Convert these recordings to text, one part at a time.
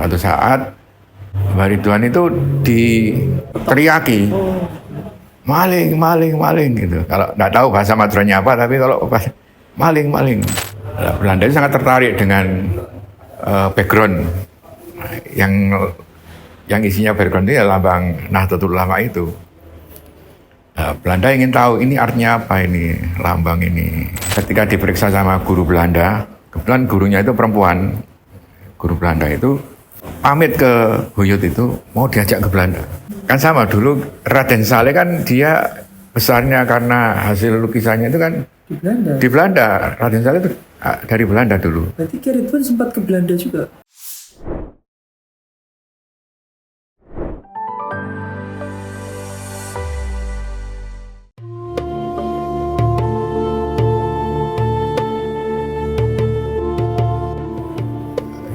Suatu saat Mbak Ridwan itu diteriaki, maling, maling, maling gitu. Kalau nggak tahu bahasa Maduranya apa, tapi kalau maling, maling. Nah, Belanda itu sangat tertarik dengan background yang isinya background itu ya lambang Nahdlatul Ulama itu. Nah, Belanda ingin tahu ini artinya apa ini lambang ini. Ketika diperiksa sama guru Belanda, kebetulan gurunya itu perempuan, guru Belanda itu pamit ke buyut itu mau diajak ke Belanda. Kan sama dulu Raden Saleh kan dia besarnya karena hasil lukisannya itu kan Di Belanda. di Belanda. Raden Saleh itu dari Belanda dulu. Berarti Ki Ridwan sempat ke Belanda juga.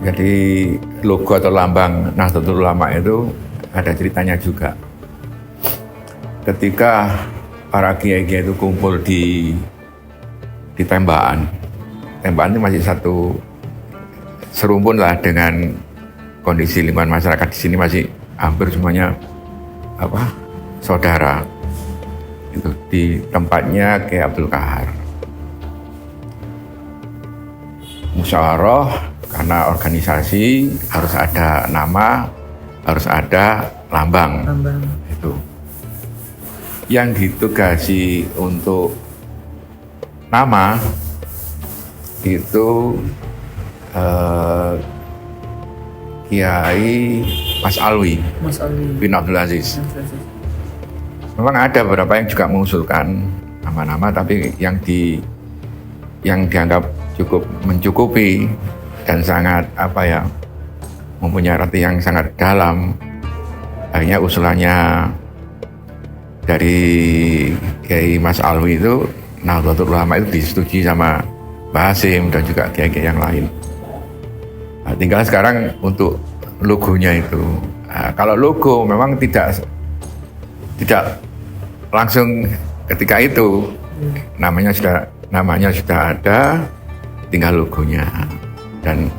Jadi logo atau lambang Nahdlatul Ulama itu ada ceritanya juga. Ketika para kiai-kiai itu kumpul di Tembakan. Tembakan itu masih satu serumpun lah dengan kondisi lingkungan masyarakat di sini masih hampir semuanya saudara. Itu di tempatnya Kiai Abdul Kahar. Musyawarah karena organisasi harus ada nama, harus ada lambang. Itu. Yang ditugasi untuk nama itu Kiai Mas Alwi bin Abdul Aziz. Memang ada beberapa yang juga mengusulkan nama-nama, tapi yang dianggap cukup mencukupi dan sangat mempunyai arti yang sangat dalam. Akhirnya usulannya dari Kiai Mas Alwi itu Nahdlatul Ulama itu disetujui sama Mbah Hasim dan juga kiai-kiai yang lain. Nah, tinggal sekarang untuk logonya itu. Nah, kalau logo memang tidak langsung ketika itu namanya sudah ada, tinggal logonya. Dan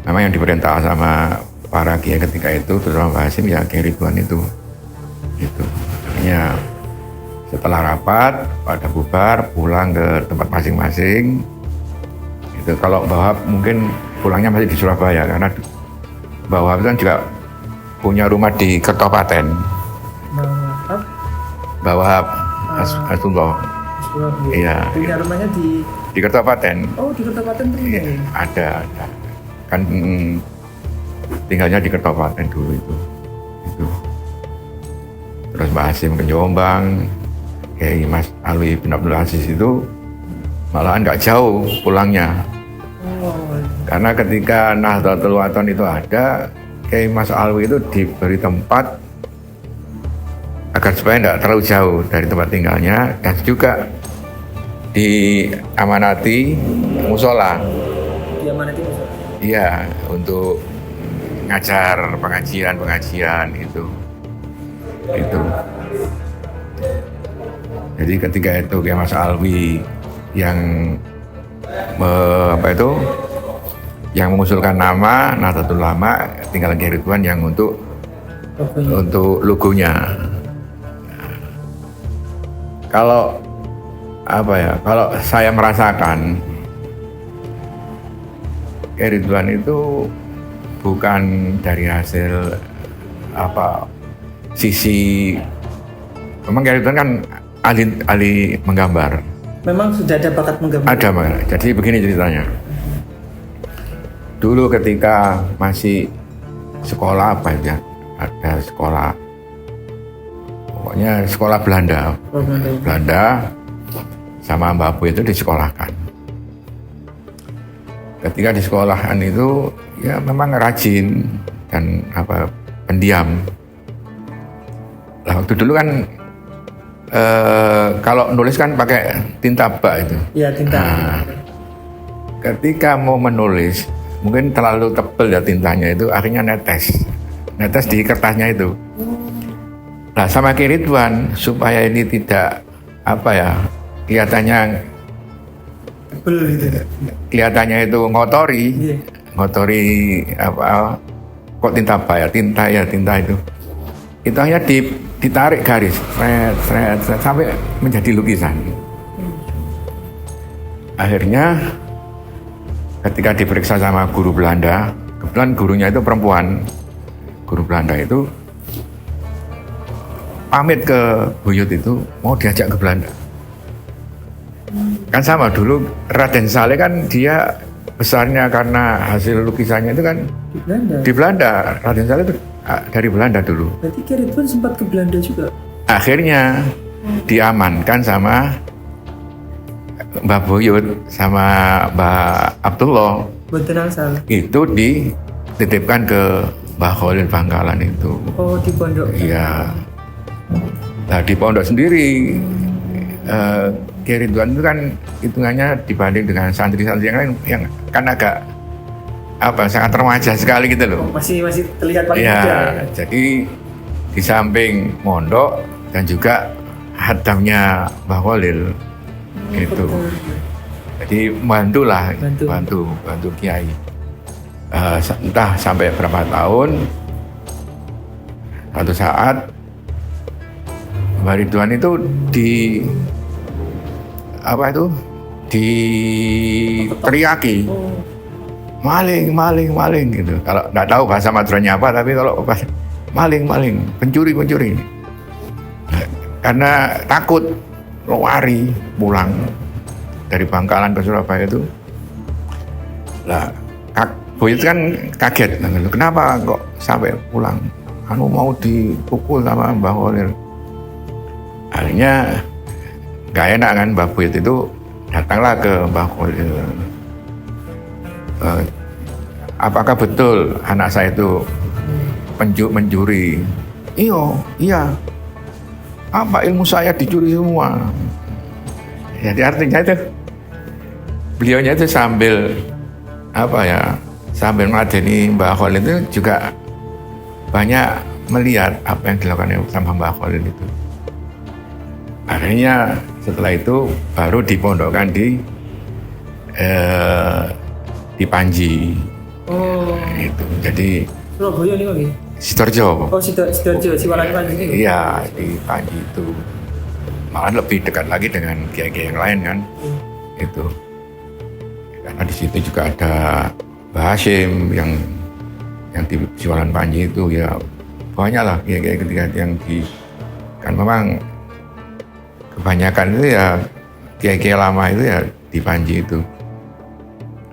memang yang diperintah sama para kiai ketika itu terutama Mbah Hasim ya Kiai Ridwan itu. Akhirnya setelah rapat pada bubar pulang ke tempat masing-masing. Itu kalau Mbah Wahab mungkin pulangnya masih di Surabaya karena Mbah Wahab kan juga punya rumah di Kertopaten. Mbah Wahab Hasbullah. Iya. Punya rumahnya di Kertopaten. Oh, di Kertopaten tuh. Iya, ada. Kan tinggalnya di Kertopaten dulu itu. Terus Mbah Hasim ke Jombang, Kiai Mas Alwi bin Abdul Aziz itu malahan nggak jauh pulangnya. Karena ketika Nahdlatul Wathon itu ada, Kiai Mas Alwi itu diberi tempat agar supaya tidak terlalu jauh dari tempat tinggalnya dan juga diamanati musola. Diamanati musola. Iya, untuk ngajar pengajian itu. Jadi ketika itu Kiai Mas Alwi yang yang mengusulkan nama Nahdlatul Ulama, tinggal Kiai Ridwan yang untuk logonya. Kalau saya merasakan Kiai Ridwan itu bukan dari hasil sisi, memang Kiai Ridwan kan ahli menggambar. Memang sudah ada bakat menggambar? Ada, Mbak. Jadi begini ceritanya. Dulu ketika masih sekolah ada sekolah, pokoknya sekolah Belanda. Belanda sama Mbak Bu itu disekolahkan. Ketika di sekolahan itu ya memang rajin dan pendiam. Lah waktu dulu kan kalau nulis kan pakai tinta bak itu. Iya, tinta. Nah, ketika mau menulis mungkin terlalu tebal ya tintanya itu, akhirnya netes di kertasnya itu. Nah sama Kiai Ridwan supaya ini tidak kelihatannya tebal gitu. Kelihatannya itu ngotori kok tinta apa ya, tinta itu hanya ditarik garis seret, sampai menjadi lukisan. Akhirnya ketika diperiksa sama guru Belanda, kebetulan gurunya itu perempuan, guru Belanda itu pamit ke buyut itu mau diajak ke Belanda. Kan sama dulu Raden Saleh kan dia besarnya karena hasil lukisannya itu kan Di Belanda. di Belanda. Raden Saleh itu dari Belanda dulu. Berarti Ki Ridwan sempat ke Belanda juga. Akhirnya diamankan sama Mbah Buyut sama Mbah Abdullah. Mboten angsal. Itu dititipkan ke Mbah Khalil Bangkalan itu. Oh, di pondok. Iya. Nah di pondok sendiri Ki Ridwan itu kan hitungannya dibanding dengan santri-santri yang lain yang kan agak sangat remaja sekali gitu loh. Masih terlihat paling muda. Ya, jadi di samping mondok dan juga hadamnya Mbah Khalil itu. Jadi bantu Kiai. Entah sampai berapa tahun, satu saat Mbah Ridwan itu diteriaki maling gitu. Kalau nggak tahu bahasa Madranya apa, tapi kalau maling, pencuri. Karena takut lari pulang dari Bangkalan ke Surabaya itu. Lah, Buyut kan kaget, kenapa kok sampai pulang? Mau dipukul sama Mbah Khalil. Akhirnya nggak enak kan, Mbah Buyut itu datanglah ke Mbah Khalil. Apakah betul anak saya itu mencuri? Iya. Apa ilmu saya dicuri semua? Jadi artinya itu beliaunya itu sambil meladeni Mbah Khalil itu juga banyak melihat apa yang dilakukan sama Mbah Khalil itu. Akhirnya setelah itu baru dipondokkan di Panji. Oh. Itu. Jadi Surabaya nih lagi. Sidoarjo. Oh, Sidoarjo, Siwalan Panji. Iya, di Panji itu. Malah lebih dekat lagi dengan kiai-kiai yang lain kan. Itu. Karena di situ juga ada Mbah Hashim yang di Siwalan Panji itu ya banyak lah kiai-kiai ketika yang kan memang kebanyakan itu ya kiai-kiai lama itu ya di Panji itu.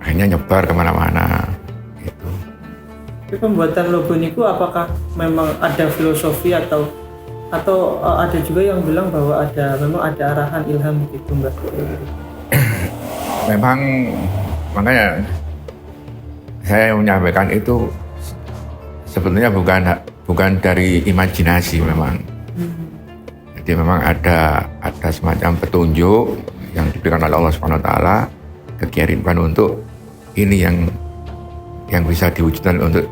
Akhirnya nyebar kemana-mana gitu. Tapi pembuatan logo niku apakah memang ada filosofi atau ada juga yang bilang bahwa memang ada arahan ilham gitu Mbak? Memang makanya saya menyampaikan itu sebetulnya bukan dari imajinasi memang. Jadi memang ada semacam petunjuk yang diberikan oleh Allah Subhanahu Wa Taala ke Kiai Ridwan untuk ini yang bisa diwujudkan untuk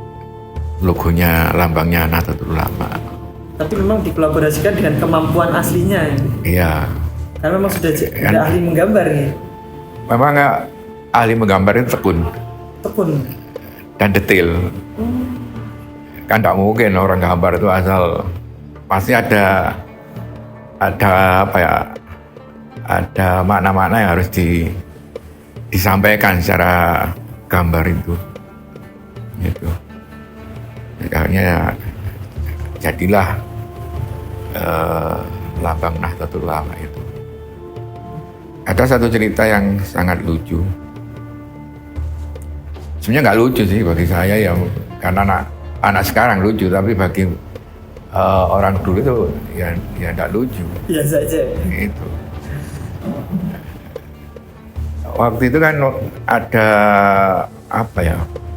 logonya, lambangnya Nahdlatul Ulama. Tapi memang dikolaborasikan dengan kemampuan aslinya. Iya. Karena memang sudah ahli menggambar nih. Memang ahli menggambar itu tekun dan detail. Kan tidak mungkin orang gambar itu asal, pasti ada makna-makna yang harus disampaikan secara gambar itu. Gitu. Akhirnya ya, jadilah lambang Nahdlatul Ulama itu. Ada satu cerita yang sangat lucu. Sebenarnya nggak lucu sih bagi saya ya, karena anak sekarang lucu, tapi bagi orang dulu itu ya nggak lucu. Biasa aja. Itu. Waktu itu kan ada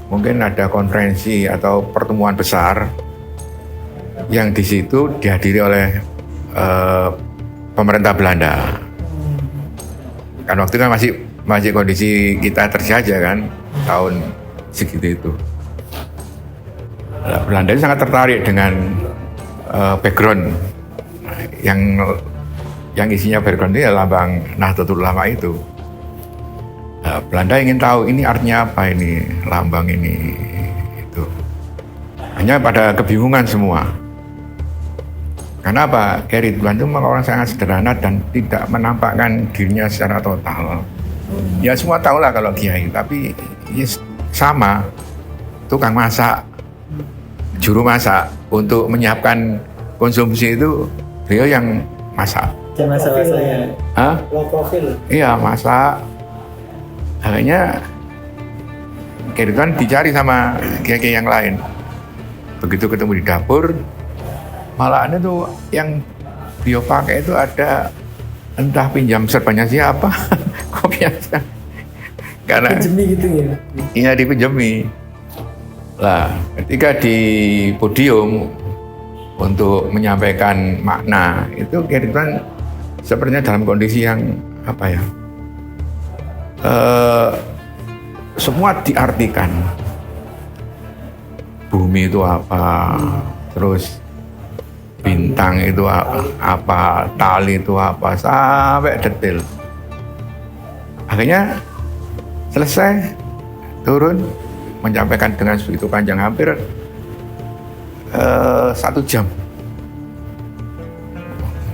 mungkin ada konferensi atau pertemuan besar yang di situ dihadiri oleh pemerintah Belanda. Kan waktu itu kan masih kondisi kita terjajah kan, tahun segitu itu. Nah, Belanda itu sangat tertarik dengan background yang isinya background itu ya lambang Nahdlatul Ulama itu. Belanda ingin tahu ini artinya apa, ini lambang ini itu. Hanya pada kebingungan semua. Karena apa? Kiai Ridwan itu orang sangat sederhana dan tidak menampakkan dirinya secara total. Ya semua tahu lah kalau kiai, tapi ya sama, tukang masak, juru masak untuk menyiapkan konsumsi itu beliau yang masak. Jangan masalah-masalahnya. Hah? Low profile. Iya masak. Akhirnya Kiai Ridwan dicari sama kiai-kiai yang lain. Begitu ketemu di dapur, malahan itu yang beliau pakai itu ada entah pinjam serbannya siapa, kopinya karena Pinjemi gitu ya. iya dipinjemi. Lah, ketika di podium untuk menyampaikan makna itu Kiai Ridwan sepertinya dalam kondisi yang apa ya? Semua diartikan. Bumi itu apa, terus bintang itu apa, tali itu apa, sampai detail. Akhirnya selesai, turun, menyampaikan dengan begitu panjang hampir 1 jam.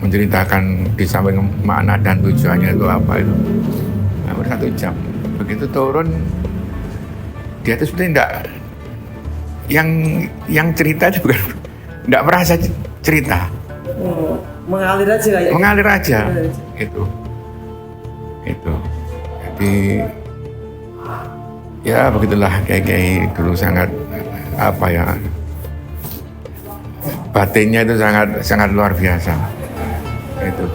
Menceritakan di samping makna dan tujuannya itu apa itu. Hampir 1 jam. Begitu turun, dia itu sebenarnya enggak, yang cerita itu bukan, enggak merasa cerita. Mengalir aja kayak. Mengalir aja. Itu. Jadi ya begitulah kiai-kiai dulu sangat apa ya, batinnya itu sangat luar biasa. Itu.